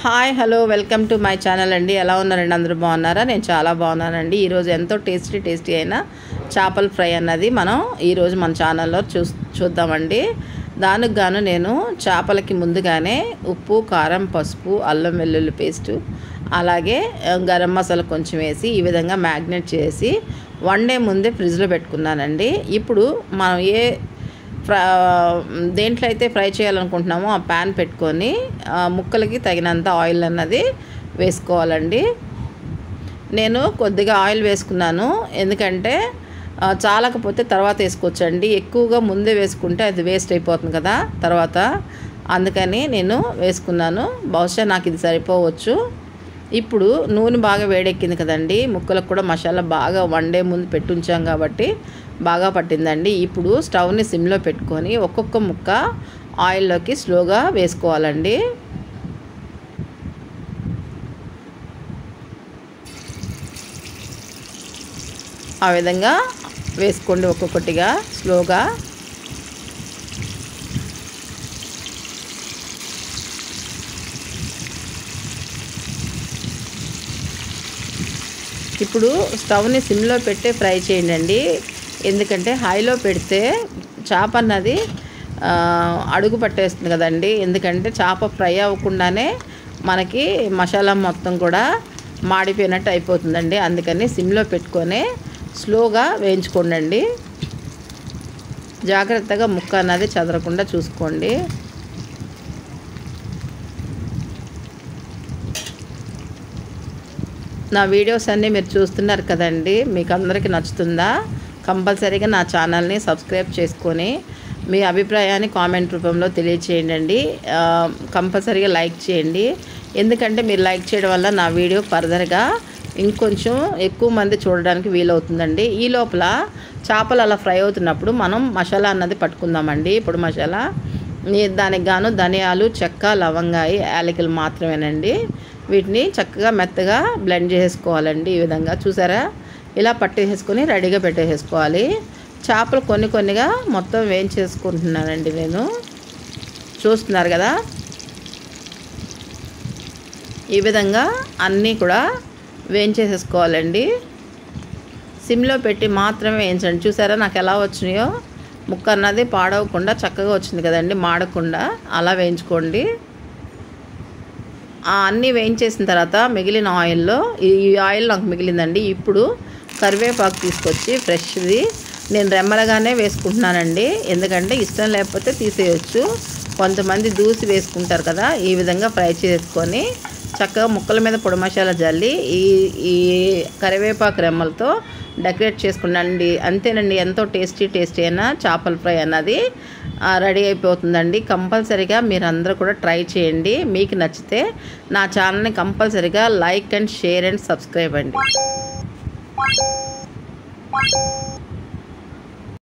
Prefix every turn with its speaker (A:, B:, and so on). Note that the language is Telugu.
A: Hi hello welcome to my channel అండి. ఎలా ఉన్నారండి? అందరూ బాగున్నారా? నేను చాలా బాగున్నానండి. ఈరోజు ఎంతో టేస్టీ అయిన చేపల ఫ్రై అన్నది మనం ఈరోజు మన ఛానల్లో చూద్దామండి. దానికి గాను నేను చేపలకి ముందుగానే ఉప్పు, కారం, పసుపు, అల్లం వెల్లుల్లి పేస్టు, అలాగే గరం మసాలా కొంచెం వేసి ఈ విధంగా మ్యాగ్నేట్ చేసి 1 డే ముందే ఫ్రిడ్జ్లో పెట్టుకున్నానండి. ఇప్పుడు మనం దేంట్లో అయితే ఫ్రై చేయాలనుకుంటున్నామో ఆ ప్యాన్ పెట్టుకొని ముక్కలకి తగినంత ఆయిల్ అన్నది వేసుకోవాలండి. నేను కొద్దిగా ఆయిల్ వేసుకున్నాను, ఎందుకంటే చాలకపోతే తర్వాత వేసుకోవచ్చండి. ఎక్కువగా ముందే వేసుకుంటే అది వేస్ట్ అయిపోతుంది కదా తర్వాత, అందుకని నేను వేసుకున్నాను. బహుశా నాకు ఇది సరిపోవచ్చు. ఇప్పుడు నూనె బాగా వేడెక్కింది కదండి, ముక్కలకు కూడా మసాలా బాగా 1 డే ముందు పెట్టుంచాం కాబట్టి బాగా పట్టిందండి. ఇప్పుడు స్టవ్ని సిమ్లో పెట్టుకొని ఒక్కొక్క ముక్క ఆయిల్లోకి స్లోగా వేసుకోవాలండి. ఆ విధంగా వేసుకోండి ఒక్కొక్కటిగా స్లోగా. ఇప్పుడు స్టవ్ని సిమ్లో పెట్టి ఫ్రై చేయండి, ఎందుకంటే హైలో పెడితే చేప అన్నది అడుగు పట్టేస్తుంది కదండి. ఎందుకంటే చేప ఫ్రై అవ్వకుండానే మనకి మసాలా మొత్తం కూడా మాడిపోయినట్టు అయిపోతుందండి. అందుకని సిమ్లో పెట్టుకొని స్లోగా వేయించుకోండి. జాగ్రత్తగా ముక్క అన్నది చెదరకుండా చూసుకోండి. నా వీడియోస్ అన్నీ మీరు చూస్తున్నారు కదండి, మీకు అందరికీ నచ్చుతుందా? కంపల్సరీగా నా ఛానల్ని సబ్స్క్రైబ్ చేసుకొని మీ అభిప్రాయాన్ని కామెంట్ రూపంలో తెలియచేయండి. కంపల్సరీగా లైక్ చేయండి, ఎందుకంటే మీరు లైక్ చేయడం వల్ల నా వీడియో ఫర్దర్గా ఇంకొంచెం ఎక్కువ మంది చూడడానికి వీలవుతుందండి. ఈ లోపల చేపలు అలా ఫ్రై అవుతున్నప్పుడు మనం మసాలా అన్నది పట్టుకుందామండి. ఇప్పుడు మసాలా దానికి గాను ధనియాలు, చెక్క, లవంగాయి, యాలకులు మాత్రమేనండి. వీటిని చక్కగా మెత్తగా బ్లెండ్ చేసుకోవాలండి. ఈ విధంగా చూసారా, ఇలా పట్టేసుకొని రెడీగా పెట్టేసుకోవాలి. చేపలు కొన్నిగా మొత్తం వేయించేసుకుంటున్నానండి నేను, చూస్తున్నారు కదా. ఈ విధంగా అన్నీ కూడా వేయించేసుకోవాలండి. సిమ్లో పెట్టి మాత్రమే వేయించండి. చూసారా నాకు ఎలా వచ్చినాయో, ముక్క అన్నది పాడవకుండా చక్కగా వచ్చింది కదండి, మాడకుండా. అలా వేయించుకోండి. అన్నీ వేయించేసిన తర్వాత మిగిలిన ఆయిల్లో, ఈ ఆయిల్ నాకు మిగిలిందండి. ఇప్పుడు కరివేపాకు తీసుకొచ్చి ఫ్రెష్ది నేను రెమ్మలగానే వేసుకుంటున్నానండి, ఎందుకంటే ఇష్టం లేకపోతే తీసేయచ్చు. కొంతమంది దూసి వేసుకుంటారు కదా. ఈ విధంగా ఫ్రై చేసుకొని చక్కగా ముక్కల మీద పొడి మసాలా జల్లి ఈ కరివేపాకు రెమ్మలతో డెకరేట్ చేసుకున్నాండి. అంతేనండి, ఎంతో టేస్టీ అయిన చేపల ఫ్రై అన్నది రెడీ అయిపోతుందండి. కంపల్సరీగా మీరు అందరూ కూడా ట్రై చేయండి. మీకు నచ్చితే నా ఛానల్ని కంపల్సరీగా like and share and subscribe అండి.